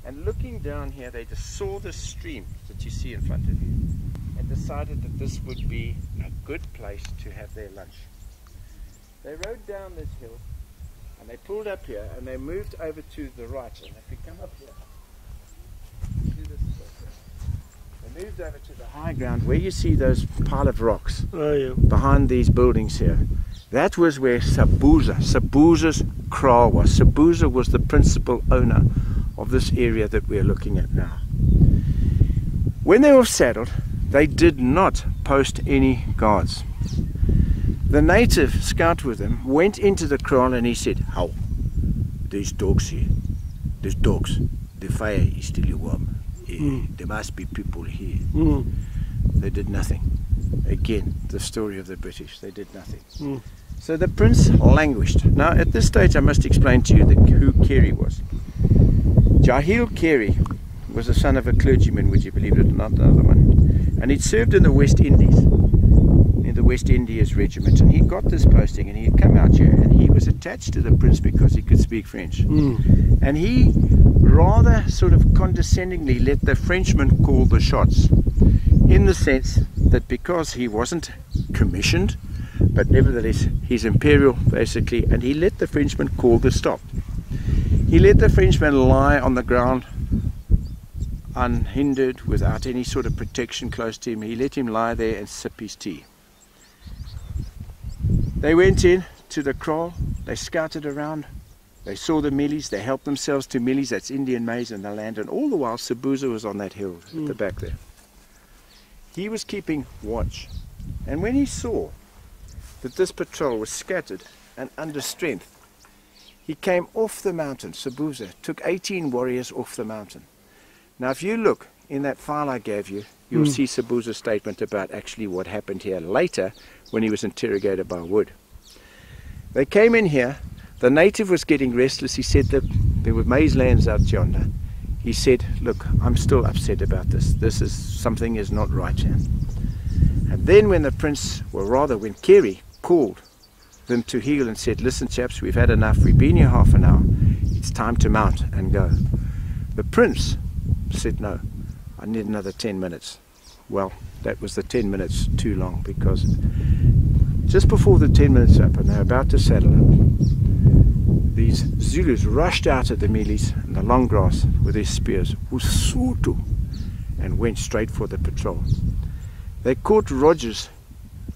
And looking down here, they just saw the stream that you see in front of you and decided that this would be a good place to have their lunch. They rode down this hill and they pulled up here and they moved over to the right. And if we come up here, do this they moved over to the high ground where you see those pile of rocks behind these buildings here. That was where Sobuza's kraal was. Sobuza was the principal owner of this area that we're looking at now. When they were saddled, they did not post any guards. The native scout with them went into the kraal and he said, "How? There's dogs here. There's dogs. The fire is still warm. There must be people here." They did nothing. Again, the story of the British. They did nothing. So the prince languished. Now at this stage I must explain to you who Carey was. Jahil Carey was the son of a clergyman, would you believe it or not, another one. And he'd served in the West Indies, in the West Indies regiment. And he got this posting and he'd come out here and he was attached to the prince because he could speak French. And he rather sort of condescendingly let the Frenchman call the shots, in the sense that because he wasn't commissioned, but nevertheless he's imperial basically, and he let the Frenchman call the stop. He let the Frenchman lie on the ground unhindered, without any sort of protection close to him. He let him lie there and sip his tea. They went in to the kraal, they scouted around, they saw the mealies, they helped themselves to mealies, that's Indian maize in the land, and all the while Sobuza was on that hill at the back there. He was keeping watch, and when he saw that this patrol was scattered and under strength, he came off the mountain. Sobuza took 18 warriors off the mountain. Now if you look in that file I gave you, you'll see Sobuza's statement about actually what happened here later when he was interrogated by Wood. They came in here, the native was getting restless. He said that there were maize lands out yonder. He said, "Look, I'm still upset about this. Something is not right here." And then when the prince, well rather when Carey called them to heel and said, "Listen chaps, we've had enough, we've been here half an hour, it's time to mount and go." The prince said, "No, I need another 10 minutes. Well, that was the 10 minutes too long, because just before the 10 minutes up and they're about to saddle up, these Zulus rushed out of the mealies and the long grass with their spears, Usutu, and went straight for the patrol. They caught Rogers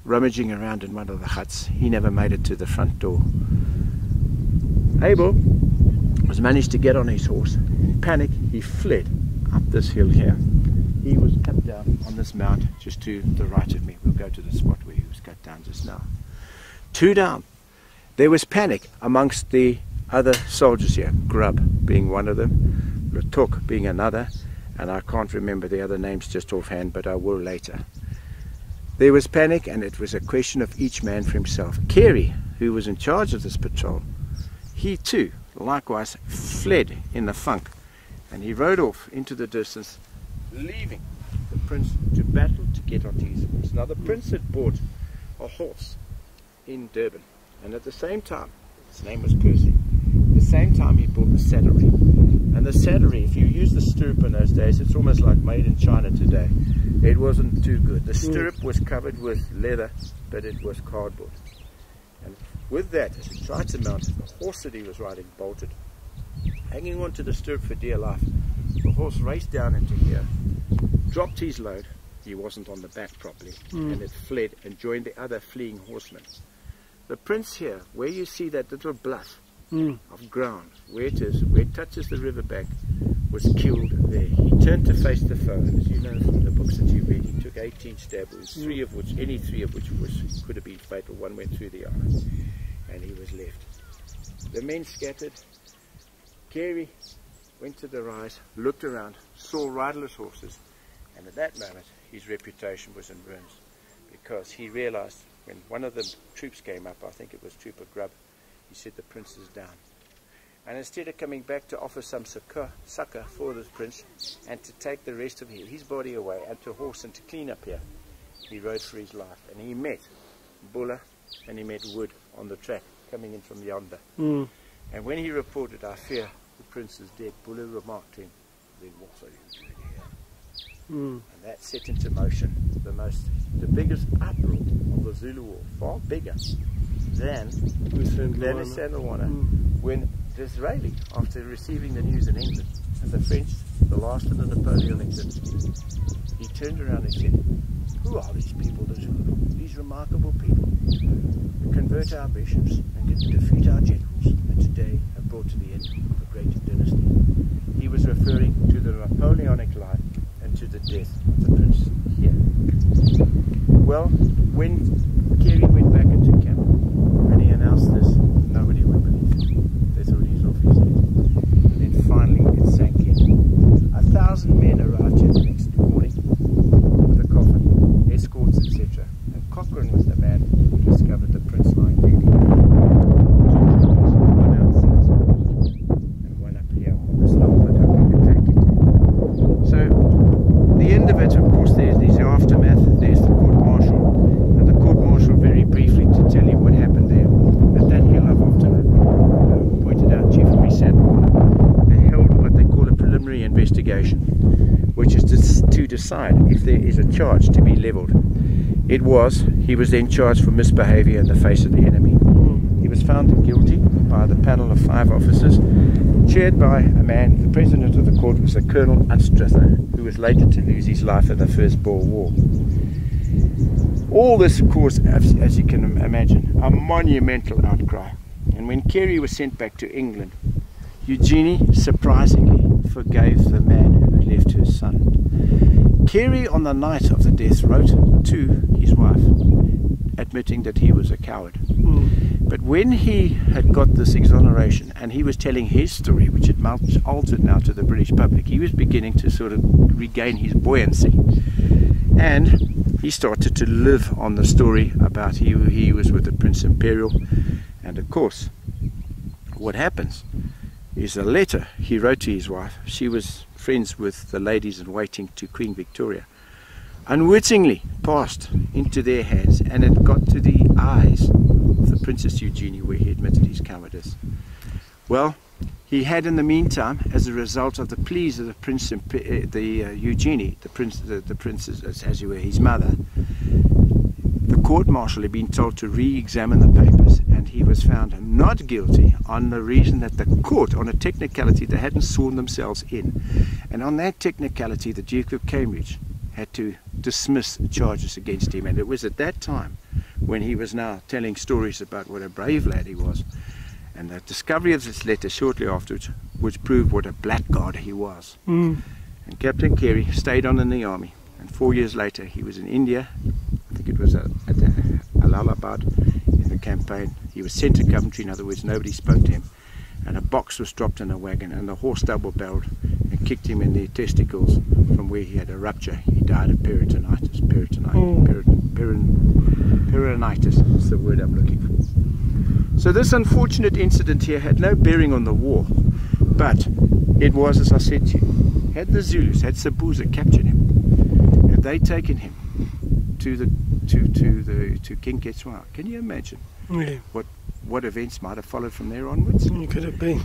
rummaging around in one of the huts. He never made it to the front door. Abel was managed to get on his horse. In panic, he fled up this hill here. He was cut down on this mount just to the right of me. We'll go to the spot where he was cut down just now. 2 down. There was panic amongst the other soldiers here, Grub being one of them, Letok being another, and I can't remember the other names just offhand, but I will later. There was panic, and it was a question of each man for himself. Carey, who was in charge of this patrol, he too likewise fled in the funk, and he rode off into the distance, leaving the prince to battle to get onto his horse. Now the prince had bought a horse in Durban, and at the same time, his name was Percy, at the same time he bought the saddlery. And the saddlery, if you use the stirrup in those days, it's almost like made in China today. It wasn't too good. The stirrup was covered with leather, but it was cardboard. And with that, as he tried to mount, the horse that he was riding bolted. Hanging on to the stirrup for dear life, the horse raced down into here, dropped his load, he wasn't on the back properly, and it fled and joined the other fleeing horsemen. The prince here, where you see that little bluff of ground, where it is, where it touches the riverbank, was killed there. He turned to face the foe, and as you know from the books that you read, he took 18 stab wounds, any three of which could have been fatal. One went through the eye, and he was left. The men scattered. Carey went to the rise, looked around, saw riderless horses, and at that moment his reputation was in ruins, because he realized when one of the troops came up, I think it was Trooper Grubb, he said, "The prince is down." And instead of coming back to offer some succor for the prince and to take the rest of his body away and to horse and to clean up here, he rode for his life. And he met Buller and he met Wood on the track coming in from yonder. And when he reported, "I fear the prince is dead," Buller remarked to him, then what are you doing here? And that set into motion the biggest uproar of the Zulu War, far bigger than Sandalwana, when Disraeli, after receiving the news in England, and the French, the last of the Napoleonic dynasty, he turned around and said, who are these people, the Zulu? These remarkable people who convert our bishops and can defeat our generals, and today have brought to the end of a great dynasty. He was referring to the Napoleonic line and to the death of the prince here. Well, when Carey went back into camp and he announced this, nobody would believe him. They thought he's off his head. And then finally it sank in. 1,000 men arrived here the next morning with a coffin, escorts, etc. And Cochrane was the man who discovered the prince lying dead. One outside and one up here on this lump that I can take it. So the end of it, of course, there's the aftermath, there's the court-martial, and the court-martial, very briefly to tell you what happened there. At that hill I've often pointed out, Chief of Reset, they held what they call a preliminary investigation, which is to decide if there is a charge to be levelled. He was then charged for misbehaviour in the face of the enemy. He was found guilty by the panel of 5 officers, chaired by a man, the president of the court was a Colonel Anstruther, who was later to lose his life in the First Boer War. All this caused, as you can imagine, a monumental outcry. And when Carey was sent back to England, Eugenie surprisingly forgave the man who had left her son. Carey, on the night of the death, wrote to his wife, admitting that he was a coward. But when he had got this exoneration and he was telling his story, which had altered now to the British public, he was beginning to sort of regain his buoyancy. And he started to live on the story about he was with the Prince Imperial. And of course, what happens is a letter he wrote to his wife. She was friends with the ladies in waiting to Queen Victoria. Unwittingly passed into their hands, and it got to the eyes of the Princess Eugenie, where he admitted his cowardice. Well, he had in the meantime, as a result of the pleas of the Prince, Eugenie, the princess, as you were, his mother, the court-martial had been told to re-examine the papers, and he was found not guilty on the reason that the court, on a technicality, they hadn't sworn themselves in. And on that technicality, the Duke of Cambridge had to dismiss charges against him. And it was at that time when he was now telling stories about what a brave lad he was, and the discovery of this letter shortly afterwards, which proved what a blackguard he was. And Captain Carey stayed on in the army, and 4 years later he was in India. I think it was at Allahabad in the campaign. He was sent to Coventry, in other words nobody spoke to him, and a box was dropped in a wagon and the horse double-barreled and kicked him in the testicles, from where he had a rupture. He died of peritonitis. Peritonitis is the word I'm looking for. So this unfortunate incident here had no bearing on the war, but it was, as I said to you, had the Zulus, had Sabuza captured him, had they taken him to King Ketswa, can you imagine what events might have followed from there onwards? It could have been.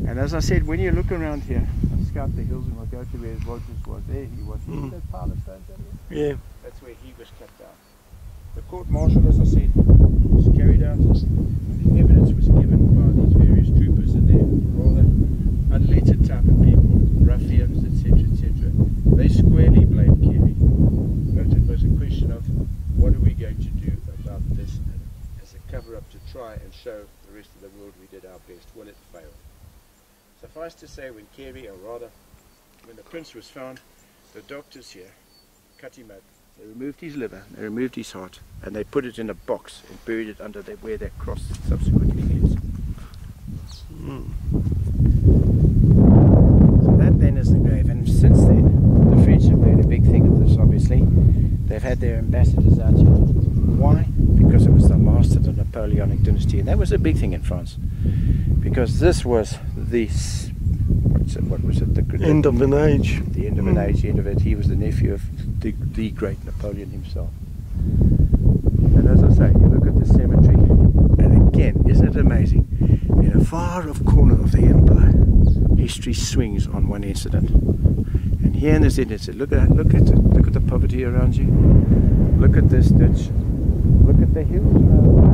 And as I said, when you look around here and scout the hills, and we'll go to where Rogers was, there he was. See that pile of stones down there? Yeah. That's where he was cut down. The court-martial, as I said, was carried out. The evidence was given by these various troopers and their rather unlettered type of people, ruffians, etc., etc. They squarely blamed Carey, but it was a question of what are we going to do about this as a cover-up to try and show the rest of the world we did our best. Well, it failed. Suffice to say, when Carey, or rather, when the prince was found, the doctors here cut him up. They removed his liver, they removed his heart, and they put it in a box and buried it under where that cross subsequently is. So that then is the grave, and since then, the French have made a big thing of this, obviously. They've had their ambassadors out here. Why? Because it was the last of the Napoleonic dynasty, and that was a big thing in France. Because this was the, what was it? The end of an age. The end of an age, the end of it. He was the nephew of the great Napoleon himself. And as I say, you look at the cemetery, and again, isn't it amazing? In a far off corner of the empire, history swings on one incident. And here in this incident, look at the poverty around you. Look at this ditch. Look at the hills around you.